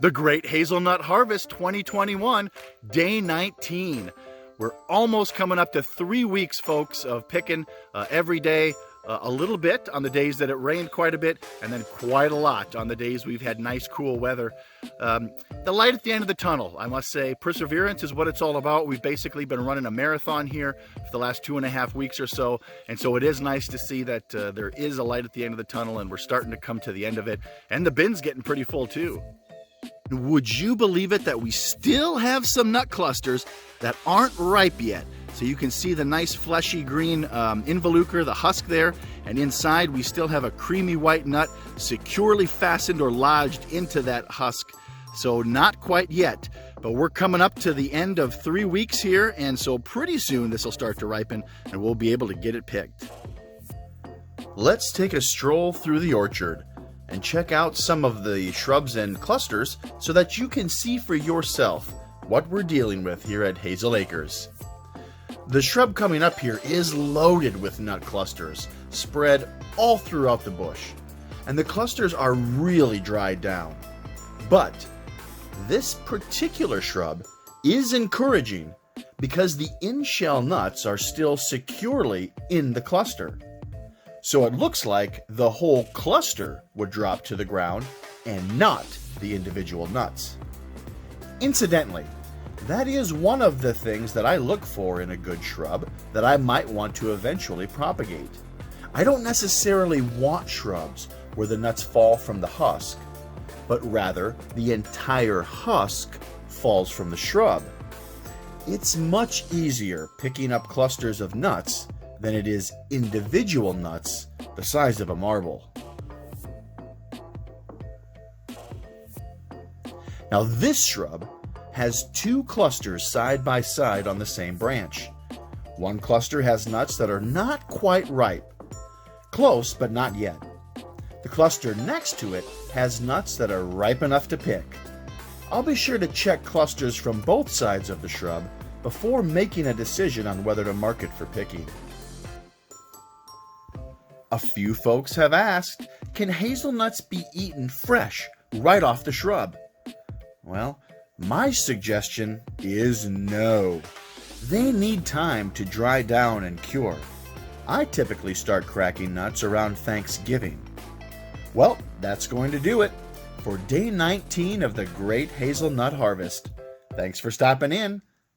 The Great Hazelnut Harvest 2021, day 19. We're almost coming up to 3 weeks, folks, of picking every day a little bit on the days that it rained quite a bit, and then quite a lot on the days we've had nice, cool weather. The light at the end of the tunnel, I must say, perseverance is what it's all about. We've basically been running a marathon here for the last 2.5 weeks or so, and so it is nice to see that there is a light at the end of the tunnel, and we're starting to come to the end of it, and the bin's getting pretty full too. Would you believe it that we still have some nut clusters that aren't ripe yet? So you can see the nice fleshy green involucre, the husk there, and inside we still have a creamy white nut securely fastened or lodged into that husk. So not quite yet, but we're coming up to the end of 3 weeks here, and so pretty soon this will start to ripen and we'll be able to get it picked. Let's take a stroll through the orchard and check out some of the shrubs and clusters so that you can see for yourself what we're dealing with here at Hazel Acres. The shrub coming up here is loaded with nut clusters, spread all throughout the bush, and the clusters are really dried down. But this particular shrub is encouraging because the in-shell nuts are still securely in the cluster. So it looks like the whole cluster would drop to the ground and not the individual nuts. Incidentally, that is one of the things that I look for in a good shrub that I might want to eventually propagate. I don't necessarily want shrubs where the nuts fall from the husk, but rather the entire husk falls from the shrub. It's much easier picking up clusters of nuts than it is individual nuts the size of a marble. Now this shrub has 2 clusters side by side on the same branch. One cluster has nuts that are not quite ripe. Close, but not yet. The cluster next to it has nuts that are ripe enough to pick. I'll be sure to check clusters from both sides of the shrub before making a decision on whether to mark it for picking. A few folks have asked, can hazelnuts be eaten fresh right off the shrub? Well, my suggestion is no. They need time to dry down and cure. I typically start cracking nuts around Thanksgiving. Well, that's going to do it for day 19 of the Great Hazelnut Harvest. Thanks for stopping in.